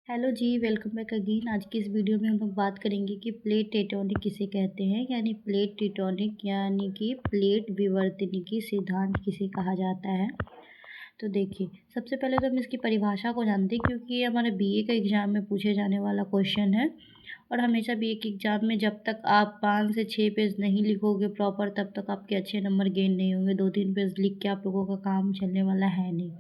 Hello जी, welcome back again. आज की इस वीडियो में हम लोग बात करेंगे कि प्लेट टेक्टोनिक किसे कहते हैं, यानी प्लेट टेक्टोनिक यानी कि प्लेट विवर्तनिकी सिद्धांत किसे कहा जाता है। तो देखिए, सबसे पहले तो हम इसकी परिभाषा को जानते हैं, क्योंकि ये हमारे बीए का एग्ज़ाम में पूछे जाने वाला क्वेश्चन है। और हमेशा बीए के एग्ज़ाम में जब तक आप 5 से 6 पेज नहीं लिखोगे प्रॉपर, तब तक आपके अच्छे नंबर गेन नहीं होंगे। 2-3 पेज लिख के आप लोगों का काम चलने वाला है नहीं।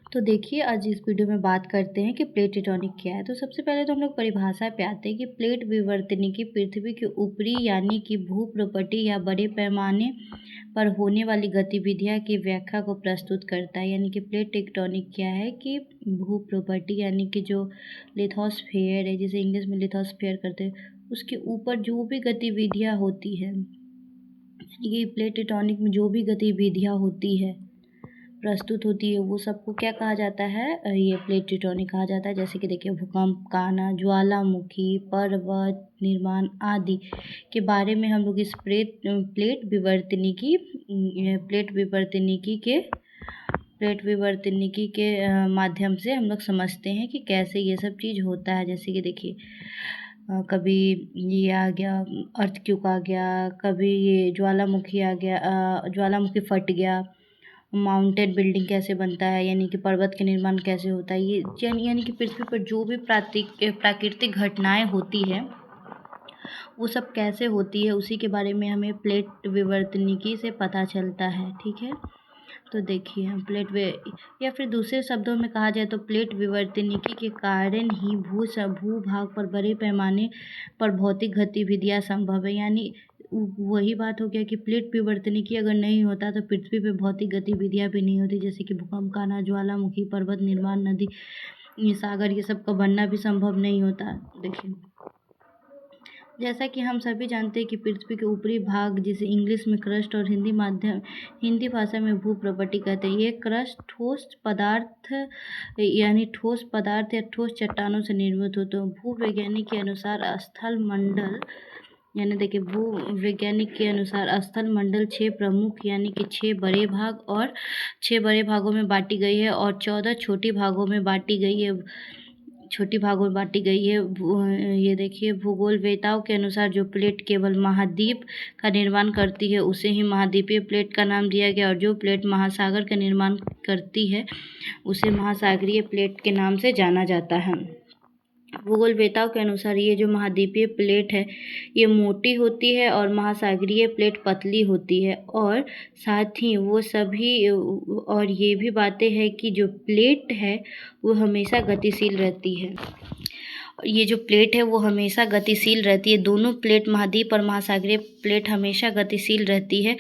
तो देखिए, आज इस वीडियो में बात करते हैं कि प्लेट टेक्टोनिक क्या है। तो सबसे पहले तो हम लोग परिभाषा पे आते हैं कि प्लेट विवर्तनिकी पृथ्वी के ऊपरी यानी कि भूप्रपटी या बड़े पैमाने पर होने वाली गतिविधियां की व्याख्या को प्रस्तुत करता है। यानी कि प्लेट टेक्टोनिक क्या है कि भूप्रपटी यानी कि जो लिथोस्फेयर है, जिसे इंग्लिश में लिथोस्फेयर करते हैं, उसके ऊपर जो भी गतिविधियाँ होती है, यानी कि प्लेट टेक्टोनिक में जो भी गतिविधियाँ होती है, प्रस्तुत होती है, वो सबको क्या कहा जाता है, ये प्लेट टेक्टोनिक कहा जाता है। जैसे कि देखिए, भूकंप का आना, ज्वालामुखी, पर्वत निर्माण आदि के बारे में हम लोग इस प्लेट विवर्तनिकी के माध्यम से हम लोग समझते हैं कि कैसे ये सब चीज़ होता है। जैसे कि देखिए, कभी ये आ गया, अर्थक्वेक आ गया, कभी ये ज्वालामुखी आ गया, ज्वालामुखी फट गया, माउंटेन बिल्डिंग कैसे बनता है, यानी कि पर्वत के निर्माण कैसे होता है, ये यानी कि पृथ्वी पर जो भी प्राकृतिक घटनाएं होती है, वो सब कैसे होती है, उसी के बारे में हमें प्लेट विवर्तनिकी से पता चलता है। ठीक है, तो देखिए, हम या फिर दूसरे शब्दों में कहा जाए तो प्लेट विवर्तनिकी के कारण ही भूभाग पर बड़े पैमाने पर भौतिक गतिविधियां संभव है। यानी वही बात हो गया कि प्लेट विवर्तनिकी अगर नहीं होता तो पृथ्वी पे भौतिक गतिविधियां भी नहीं होती, जैसे कि भूकंप का आना, ज्वालामुखी, पर्वत निर्माण, नदी, ये सागर, ये सब का बनना भी संभव नहीं होता। देखिए, जैसा कि हम सभी जानते हैं कि पृथ्वी के ऊपरी भाग, जिसे इंग्लिश में क्रस्ट और हिंदी भाषा में भूप्रपटी कहते हैं, ये क्रस्ट ठोस पदार्थ या ठोस चट्टानों से निर्मित होते हैं। भूवैज्ञानिक के अनुसार स्थल मंडल, यानी देखिए, भूवैज्ञानिक के अनुसार स्थल मंडल 6 प्रमुख यानी कि 6 बड़े भाग और 6 बड़े भागों में बांटी गई है और 14 छोटी भागों में बांटी गई है। ये देखिए, भूगोलवेत्ताओं के अनुसार जो प्लेट केवल महाद्वीप का निर्माण करती है, उसे ही महाद्वीपीय प्लेट का नाम दिया गया, और जो प्लेट महासागर का निर्माण करती है, उसे महासागरीय प्लेट के नाम से जाना जाता है। भूगोलवेत्ताओं के अनुसार ये जो महाद्वीपीय प्लेट है, ये मोटी होती है और महासागरीय प्लेट पतली होती है। और साथ ही और ये भी बातें हैं कि जो प्लेट है वो हमेशा गतिशील रहती है। ये जो प्लेट है वो हमेशा गतिशील रहती है। दोनों प्लेट, महाद्वीप और महासागरीय प्लेट, हमेशा गतिशील रहती है।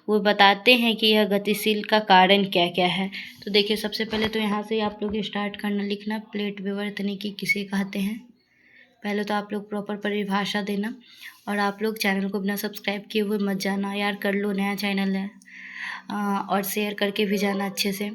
वो बताते हैं कि यह गतिशील का कारण क्या क्या है। तो देखिए, सबसे पहले तो यहाँ से आप लोग स्टार्ट करना, लिखना प्लेट विवर्तनिकी किसे कहते हैं। पहले तो आप लोग प्रॉपर परिभाषा देना, और आप लोग चैनल को बिना सब्सक्राइब किए हुए मत जाना यार, कर लो, नया चैनल है। और शेयर करके भी जाना अच्छे से,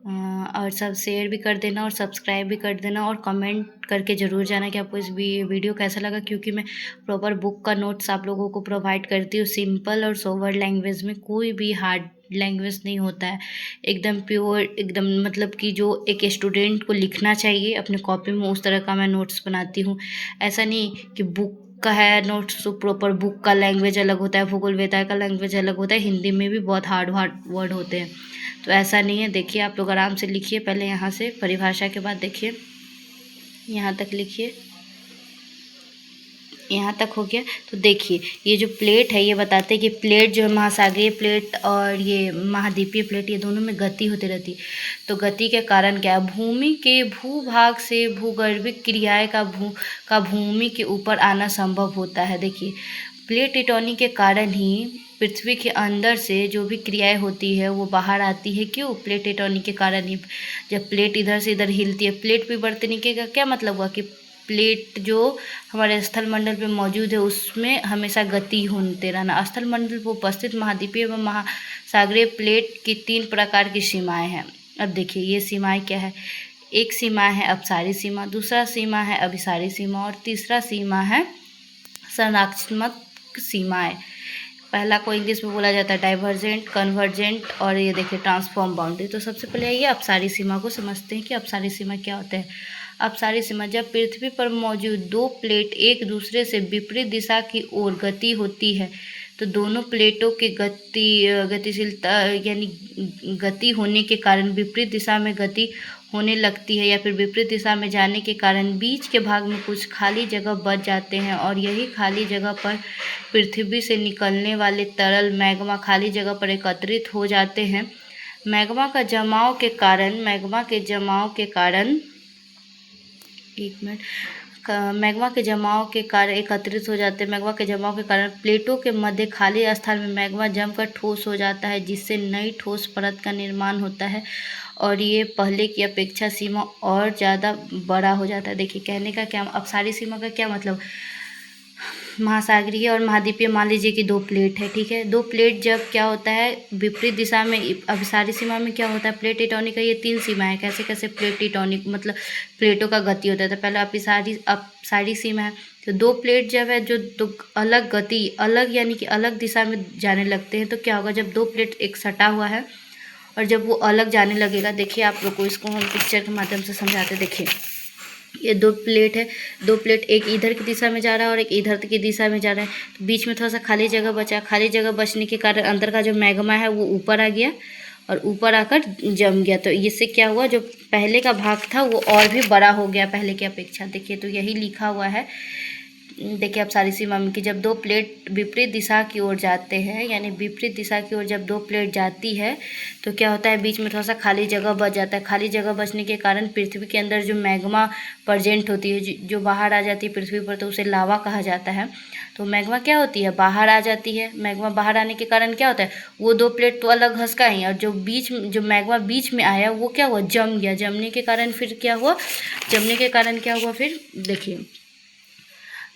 और सब शेयर भी कर देना और सब्सक्राइब भी कर देना, और कमेंट करके ज़रूर जाना कि आपको इस वीडियो कैसा लगा, क्योंकि मैं प्रॉपर बुक का नोट्स आप लोगों को प्रोवाइड करती हूँ। सिंपल और सोवर लैंग्वेज में, कोई भी हार्ड लैंग्वेज नहीं होता है, एकदम प्योर, एकदम मतलब कि जो एक स्टूडेंट को लिखना चाहिए अपने कॉपी में, उस तरह का मैं नोट्स बनाती हूँ। ऐसा नहीं कि बुक का है नोट्स तो प्रॉपर बुक का लैंग्वेज अलग होता है, भूगोलवेत्ता का लैंग्वेज अलग होता है, हिंदी में भी बहुत हार्ड वर्ड होते हैं, तो ऐसा नहीं है। देखिए, आप लोग आराम से लिखिए, पहले यहाँ से परिभाषा के बाद देखिए, यहाँ तक लिखिए, यहाँ तक हो गया। तो देखिए, ये जो प्लेट है, ये बताते हैं कि प्लेट जो है, महासागरीय प्लेट और ये महाद्वीपीय प्लेट, ये दोनों में गति होती रहती है। तो गति के कारण क्या है, भूमि के भूभाग से भूगर्भिक क्रियाएं का भूमि के ऊपर आना संभव होता है। देखिए, प्लेट टेक्टोनिक के कारण ही पृथ्वी के अंदर से जो भी क्रियाएं होती है वो बाहर आती है। क्यों? प्लेट टेक्टोनिक के कारण ही। जब प्लेट इधर से इधर हिलती है, प्लेट विवर्तनिकी का क्या मतलब हुआ कि प्लेट जो हमारे स्थल मंडल पे मौजूद है, उसमें हमेशा गति होते रहना। स्थल मंडल पर उपस्थित महाद्वीपीय एवं महासागरीय प्लेट की 3 प्रकार की सीमाएं हैं। अब देखिए, ये सीमाएं क्या है। एक सीमा है अपसारी सीमा, दूसरा सीमा है अभिसारी सीमा, और तीसरा सीमा है संरचनात्मक सीमाएं। पहला को इंग्लिश में बोला जाता है डाइवर्जेंट, कन्वर्जेंट, और ये देखिए ट्रांसफॉर्म बाउंड्री। तो सबसे पहले ये अपसारी सीमा को समझते हैं कि अपसारी सीमा क्या होता है। अपसारी सीमा, जब पृथ्वी पर मौजूद दो प्लेट एक दूसरे से विपरीत दिशा की ओर गति होती है तो दोनों प्लेटों के गतिशीलता यानी गति होने के कारण विपरीत दिशा में गति होने लगती है या फिर विपरीत दिशा में जाने के कारण बीच के भाग में कुछ खाली जगह बच जाते हैं और यही खाली जगह पर पृथ्वी से निकलने वाले तरल मैग्मा खाली जगह पर एकत्रित हो जाते हैं। मैग्मा के जमाव के कारण मैग्मा के जमाव के कारण एकत्रित हो जाते हैं। मैग्मा के जमाव के कारण प्लेटों के मध्य खाली स्थान में मैग्मा जमकर ठोस हो जाता है जिससे नई ठोस परत का निर्माण होता है और ये पहले की अपेक्षा सीमा और ज़्यादा बड़ा हो जाता है। देखिए कहने का क्या, अपसारी सीमा का क्या मतलब, महासागरीय और महाद्वीपीय मान लीजिए कि दो प्लेट है, ठीक है। दो प्लेट जब क्या होता है विपरीत दिशा में, अपसारी सीमा में क्या होता है, प्लेट टेक्टोनिक का ये 3 सीमा है। कैसे कैसे प्लेट टेक्टोनिक मतलब प्लेटों का गति होता है। तो पहले अपसारी सीमा है तो दो प्लेट जब है जो तो अलग यानी कि अलग दिशा में जाने लगते हैं तो क्या होगा, जब दो प्लेट एक सटा हुआ है और जब वो अलग जाने लगेगा, देखिए आप लोग को इसको हम पिक्चर के माध्यम से समझाते। देखिए ये दो प्लेट है, दो प्लेट एक इधर की दिशा में जा रहा है और एक इधर की दिशा में जा रहा है तो बीच में थोड़ा सा खाली जगह बचा। खाली जगह बचने के कारण अंदर का जो मैग्मा है वो ऊपर आ गया और ऊपर आकर जम गया। तो इससे क्या हुआ, जो पहले का भाग था वो और भी बड़ा हो गया पहले की अपेक्षा। देखिए तो यही लिखा हुआ है। देखिए अपसारी सीमा में कि जब दो प्लेट विपरीत दिशा की ओर जाते हैं, यानी विपरीत दिशा की ओर जब दो प्लेट जाती है तो क्या होता है, बीच में थोड़ा सा खाली जगह बच जाता है। खाली जगह बचने के कारण पृथ्वी के अंदर जो मैग्मा प्रेजेंट होती है, जो बाहर आ जाती है पृथ्वी पर, तो उसे लावा कहा जाता है। तो मैग्मा क्या होती है, बाहर आ जाती है। मैग्मा बाहर आने के कारण क्या होता है, वो दो प्लेट तो अलग घसका ही और जो मैग्मा बीच में आया वो क्या हुआ, जम गया। जमने के कारण फिर क्या हुआ, फिर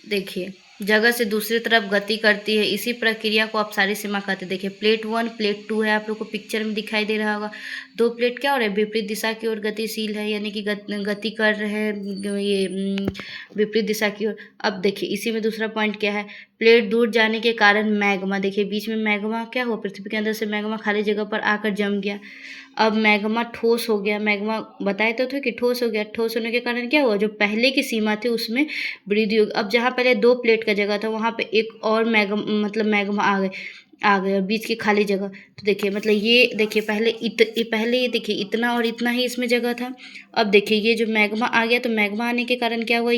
देखिए जगह से दूसरी तरफ गति करती है। इसी प्रक्रिया को अपसारी सीमा कहते हैं। देखिए प्लेट 1 प्लेट 2 है, आप लोग को पिक्चर में दिखाई दे रहा होगा। दो प्लेट क्या हो रहा है, विपरीत दिशा की ओर गतिशील है, यानी कि गति कर रहे हैं ये विपरीत दिशा की ओर। अब देखिए इसी में दूसरा पॉइंट क्या है, प्लेट दूर जाने के कारण मैग्मा, देखिए बीच में मैग्मा क्या हुआ, पृथ्वी के अंदर से मैग्मा खाली जगह पर आकर जम गया। अब मैग्मा ठोस हो गया, मैग्मा बताए तो थे कि ठोस हो गया। ठोस होने के कारण क्या हुआ, जो पहले की सीमा थी उसमें वृद्धि हो गई। अब जहाँ पहले दो प्लेट का जगह था वहाँ पे एक और मैग्मा आ गए और बीच की खाली जगह। तो देखिए मतलब ये देखिए पहले ये देखिए इतना और इतना ही इसमें जगह था। अब देखिए ये जो मैग्मा आ गया तो मैग्मा आने के कारण क्या हुआ,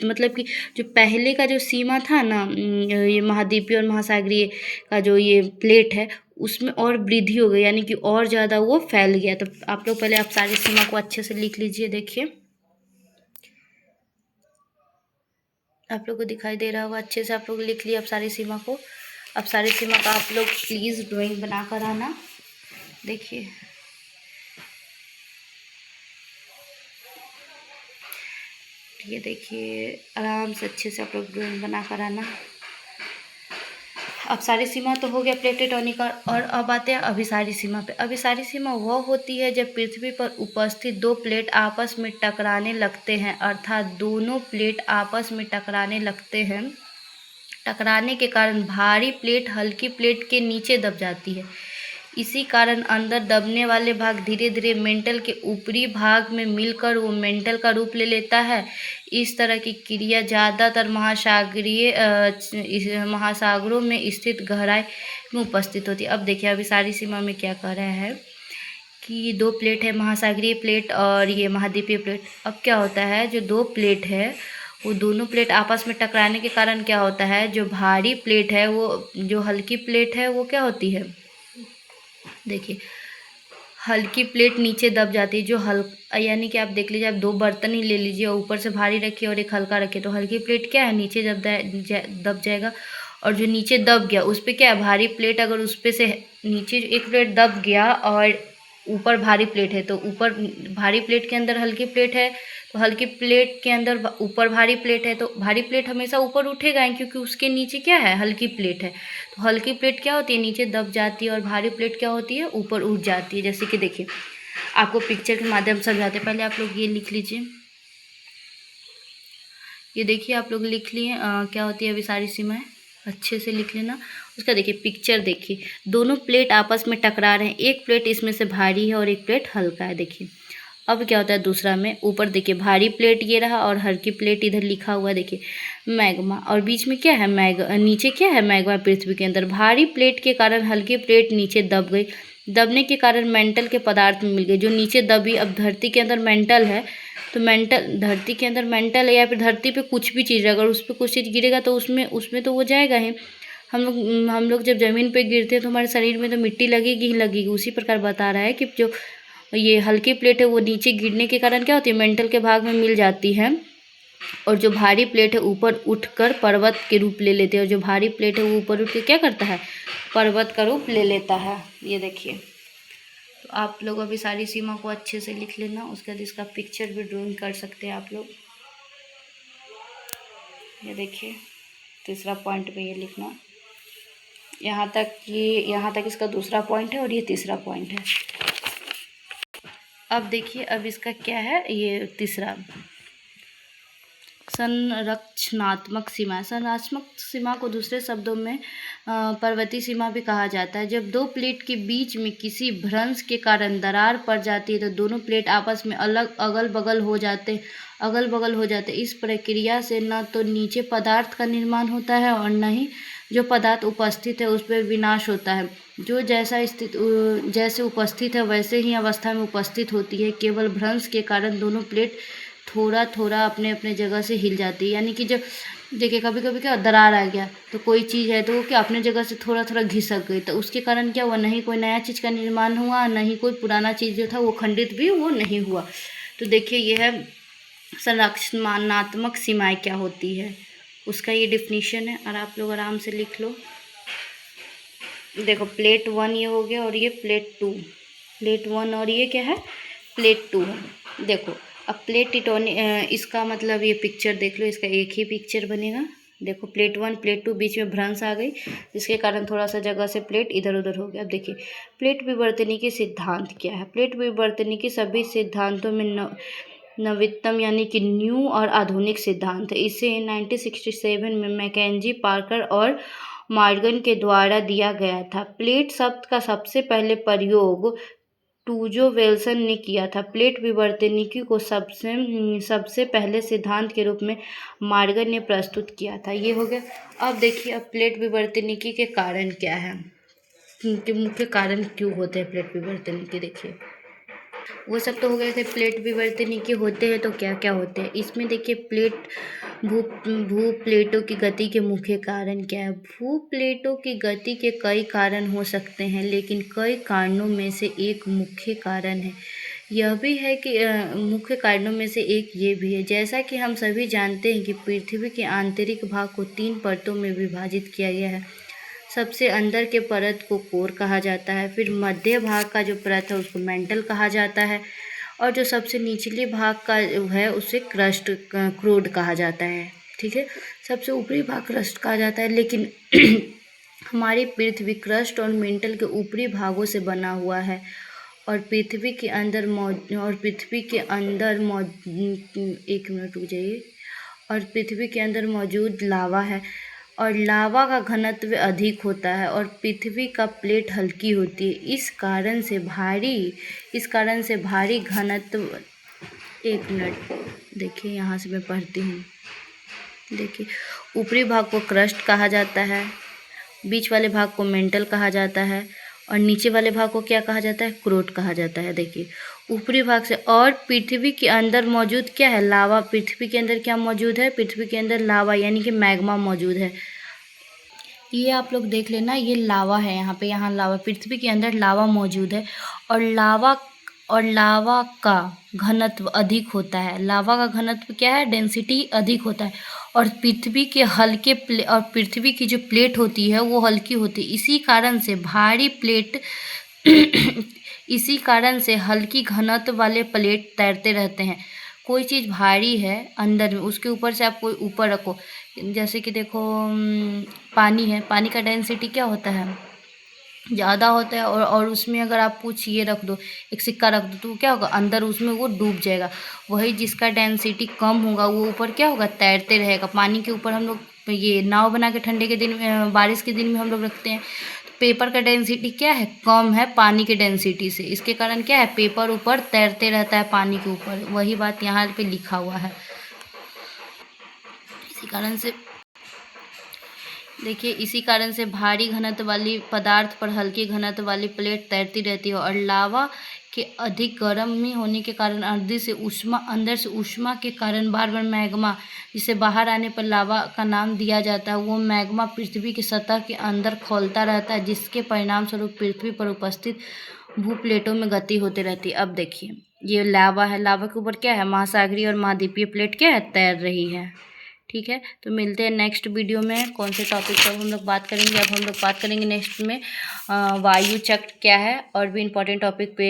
मतलब कि जो पहले का जो सीमा था ना, ये महाद्वीपीय और महासागरीय का जो ये प्लेट है उसमें और वृद्धि हो गई, यानी कि और ज़्यादा वो फैल गया। तो आप लोग पहले अपसारी सीमा को अच्छे से लिख लीजिए। देखिए आप लोग को दिखाई दे रहा होगा, अच्छे से आप लोग लिख लिए अपसारी सीमा को। अपसारी सीमा का आप लोग प्लीज़ ड्राइंग बना कर आना। देखिए ठीक है, देखिए आराम से अच्छे से आप लोग ड्राइंग बना कर आना। अपसारी सीमा तो हो गया प्लेट टेक्टोनिक और अब आते हैं अभिसारी सीमा पे। अभिसारी सीमा वह होती है जब पृथ्वी पर उपस्थित दो प्लेट आपस में टकराने लगते हैं, अर्थात दोनों प्लेट आपस में टकराने लगते हैं। टकराने के कारण भारी प्लेट हल्की प्लेट के नीचे दब जाती है। इसी कारण अंदर दबने वाले भाग धीरे धीरे मेंटल के ऊपरी भाग में मिलकर वो मेंटल का रूप ले लेता है। इस तरह की क्रिया ज़्यादातर महासागरों में स्थित गहराई में उपस्थित होती है। अब देखिए अभिसारी सीमा में क्या कह रहा है कि दो प्लेट है, महासागरीय प्लेट और ये महाद्वीपीय प्लेट। अब क्या होता है, जो दो प्लेट है वो दोनों प्लेट आपस में टकराने के कारण क्या होता है, जो भारी प्लेट है वो जो हल्की प्लेट है वो क्या होती है, देखिए हल्की प्लेट नीचे दब जाती है। जो यानी कि आप देख लीजिए, आप दो बर्तन ही ले लीजिए और ऊपर से भारी रखिए और एक हल्का रखिए तो हल्की प्लेट क्या है, नीचे दब जाएगा। और जो नीचे दब गया उस पर क्या है, भारी प्लेट, अगर उस पर से नीचे एक प्लेट दब गया और ऊपर भारी प्लेट है तो ऊपर भारी प्लेट के अंदर हल्की प्लेट है तो हल्की प्लेट के अंदर ऊपर भारी प्लेट है तो भारी प्लेट हमेशा ऊपर उठेगा ही, क्योंकि उसके नीचे क्या है, हल्की प्लेट है। तो हल्की प्लेट क्या होती है, नीचे दब जाती है और भारी प्लेट क्या होती है, ऊपर उठ जाती है। जैसे कि देखिए आपको पिक्चर के माध्यम से समझाते हैं। पहले आप लोग ये लिख लीजिए, ये देखिए आप लोग लिख लिए क्या होती है अभिसारी सीमाएं, अच्छे से लिख लेना। उसका देखिए पिक्चर देखिए, दोनों प्लेट आपस में टकरा रहे हैं, एक प्लेट इसमें से भारी है और एक प्लेट हल्का है। देखिए अब क्या होता है दूसरा में, ऊपर देखिए भारी प्लेट ये रहा और हल्की प्लेट इधर लिखा हुआ देखिए मैग्मा, और बीच में क्या है नीचे क्या है मैग्मा पृथ्वी के अंदर। भारी प्लेट के कारण हल्की प्लेट नीचे दब गई, दबने के कारण मेंटल के पदार्थ में मिल गए, जो नीचे दबी। अब धरती के अंदर मेंटल है तो धरती के अंदर मेंटल है, या फिर धरती पे कुछ भी चीज़ अगर उस पर कुछ चीज़ गिरेगा तो उसमें तो वो जाएगा ही। हम लोग जब ज़मीन पे गिरते हैं तो हमारे शरीर में तो मिट्टी लगेगी ही लगेगी। उसी प्रकार बता रहा है कि जो ये हल्की प्लेट है वो नीचे गिरने के कारण क्या होती है, मेंटल के भाग में मिल जाती है, और जो भारी प्लेट है ऊपर उठकर पर्वत के रूप ले लेते हैं, और जो भारी प्लेट है वो ऊपर उठ के क्या करता है, पर्वत का रूप ले लेता है। ये देखिए, तो आप लोग अभी सारी सीमा को अच्छे से लिख लेना, उसके बाद इसका पिक्चर भी ड्राइंग कर सकते हैं आप लोग। ये देखिए तीसरा पॉइंट पे ये लिखना, यहाँ तक इसका दूसरा पॉइंट है और ये तीसरा पॉइंट है। अब देखिए अब इसका क्या है, ये तीसरा संरक्षणात्मक सीमा। संरक्षणात्मक सीमा को दूसरे शब्दों में पर्वतीय सीमा भी कहा जाता है। जब दो प्लेट के बीच में किसी भ्रंश के कारण दरार पड़ जाती है तो दोनों प्लेट आपस में अगल बगल हो जाते। इस प्रक्रिया से न तो नीचे पदार्थ का निर्माण होता है और न ही जो पदार्थ उपस्थित है उस पर विनाश होता है। जो जैसे उपस्थित है वैसे ही अवस्था में उपस्थित होती है। केवल भ्रंश के कारण दोनों प्लेट थोड़ा थोड़ा अपने अपने जगह से हिल जाती है। यानी कि जब देखिए कभी कभी क्या दरार आ गया तो कोई चीज़ है तो वो क्या अपने जगह से थोड़ा थोड़ा घिसक गई, तो उसके कारण क्या हुआ, नहीं कोई नया चीज़ का निर्माण हुआ, नहीं कोई पुराना चीज़ जो था वो खंडित भी वो नहीं हुआ। तो देखिए यह है संरक्षणात्मक सीमाएँ क्या होती है, उसका ये डिफिनीशन है, और आप लोग आराम से लिख लो। देखो प्लेट 1 ये हो गया और ये प्लेट 2, प्लेट 1 और ये क्या है, प्लेट 2 है। देखो अब प्लेट टिटोनिक, इसका मतलब ये पिक्चर देख लो, इसका एक ही पिक्चर बनेगा। देखो प्लेट 1 प्लेट 2 बीच में भ्रंश आ गई जिसके कारण थोड़ा सा जगह से प्लेट इधर उधर हो गया। अब देखिए प्लेट विवर्तनिकी सिद्धांत क्या है। प्लेट विवर्तनिकी सभी सिद्धांतों में नवीनतम यानी कि न्यू और आधुनिक सिद्धांत है। इसे 1967 में मैकेंजी, पार्कर और मॉर्गन के द्वारा दिया गया था। प्लेट शब्द का सबसे पहले प्रयोग टूजो वेल्सन ने किया था। प्लेट विवर्तनिकी को सबसे पहले सिद्धांत के रूप में मॉर्गन ने प्रस्तुत किया था। ये हो गया। अब देखिए अब प्लेट विवर्तनिकी के कारण क्या है, कि मुख्य कारण क्यों होते हैं प्लेट विवर्तनिकी। देखिए वो सब तो हो गए थे, प्लेट विवर्तनिकी होते हैं तो क्या क्या होते हैं इसमें। देखिए भू प्लेटों की गति के मुख्य कारण क्या है। भू प्लेटों की गति के कई कारण हो सकते हैं, लेकिन कई कारणों में से एक मुख्य कारण है। यह भी है कि मुख्य कारणों में से एक ये भी है, जैसा कि हम सभी जानते हैं कि पृथ्वी के आंतरिक भाग को 3 परतों में विभाजित किया गया है। सबसे अंदर के परत को कोर कहा जाता है, फिर मध्य भाग का जो परत है उसको मेंटल कहा जाता है, और जो सबसे निचले भाग का है उसे क्रूड कहा जाता है। ठीक है, सबसे ऊपरी भाग क्रस्ट कहा जाता है। लेकिन हमारी पृथ्वी क्रस्ट और मेंटल के ऊपरी भागों से बना हुआ है, और पृथ्वी के अंदर एक मिनट रुक जाइए, और पृथ्वी के अंदर मौजूद लावा है, और लावा का घनत्व अधिक होता है, और पृथ्वी का प्लेट हल्की होती है। इस कारण से भारी घनत्व, एक मिनट देखिए यहाँ से मैं पढ़ती हूँ। देखिए ऊपरी भाग को क्रस्ट कहा जाता है, बीच वाले भाग को मेंटल कहा जाता है, और नीचे वाले भाग को क्या कहा जाता है, क्रोट कहा जाता है। देखिए ऊपरी भाग से, और पृथ्वी के अंदर मौजूद क्या है, लावा। पृथ्वी के अंदर क्या मौजूद है, पृथ्वी के अंदर लावा यानी कि मैग्मा मौजूद है। ये आप लोग देख लेना, ये लावा है, यहाँ लावा, पृथ्वी के अंदर लावा मौजूद है, और लावा का घनत्व अधिक होता है। लावा का घनत्व क्या है, डेंसिटी अधिक होता है, और पृथ्वी की जो प्लेट होती है वो हल्की होती है। इसी कारण से हल्की घनत्व वाले प्लेट तैरते रहते हैं। कोई चीज़ भारी है अंदर में, उसके ऊपर से आप कोई ऊपर रखो, जैसे कि देखो पानी है, पानी का डेंसिटी क्या होता है, ज़्यादा होता है, और उसमें अगर आप कुछ ये रख दो, एक सिक्का रख दो, तो क्या होगा, अंदर उसमें वो डूब जाएगा। वही जिसका डेंसिटी कम होगा वो ऊपर क्या होगा, तैरते रहेगा। पानी के ऊपर हम लोग ये नाव बना के ठंडे के दिन में, बारिश के दिन में हम लोग रखते हैं। पेपर का डेंसिटी क्या है, कम है पानी के डेंसिटी से। इसके कारण क्या है, पेपर ऊपर तैरते रहता है पानी के ऊपर। वही बात यहाँ पे लिखा हुआ है। इसी कारण से देखिए, इसी कारण से भारी घनत्व वाली पदार्थ पर हल्की घनत्व वाली प्लेट तैरती रहती है। और लावा के अधिक गर्मी होने के कारण अंदर से ऊष्मा के कारण बार बार मैग्मा, जिसे बाहर आने पर लावा का नाम दिया जाता है, वो मैग्मा पृथ्वी की सतह के अंदर खौलता रहता है, जिसके परिणाम स्वरूप पृथ्वी पर उपस्थित भूप्लेटों में गति होती रहती है। अब देखिए, ये लावा है, लावा के ऊपर क्या है, महासागरीय और महाद्वीपीय प्लेट क्या है, तैर रही है। ठीक है, तो मिलते हैं नेक्स्ट वीडियो में। कौन से टॉपिक पर हम लोग बात करेंगे, अब हम लोग बात करेंगे नेक्स्ट में वायु चक्र क्या है, और भी इम्पोर्टेंट टॉपिक पे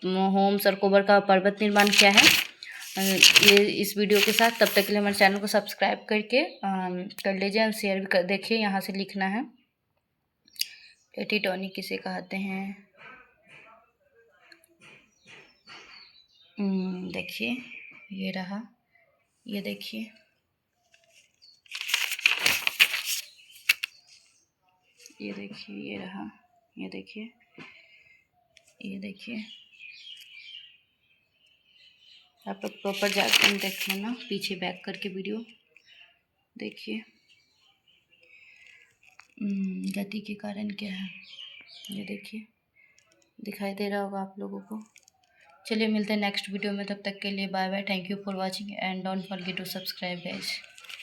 होम्स और कोबर का पर्वत निर्माण क्या है। ये इस वीडियो के साथ, तब तक के लिए हमारे चैनल को सब्सक्राइब करके कर लीजिए और शेयर भी कर। देखिए, यहाँ से लिखना है प्लेटेटोनिक किसे कहते हैं। देखिए, ये रहा, ये देखिए, ये देखिए, ये रहा, ये देखिए, ये देखिए। आप लोग प्रॉपर जाकर देख लेना, पीछे बैक करके वीडियो देखिए। गति के कारण क्या है, ये देखिए, दिखाई दे रहा होगा आप लोगों को। चलिए, मिलते हैं नेक्स्ट वीडियो में, तब तक के लिए bye bye. Thank you for watching and don't forget to subscribe guys.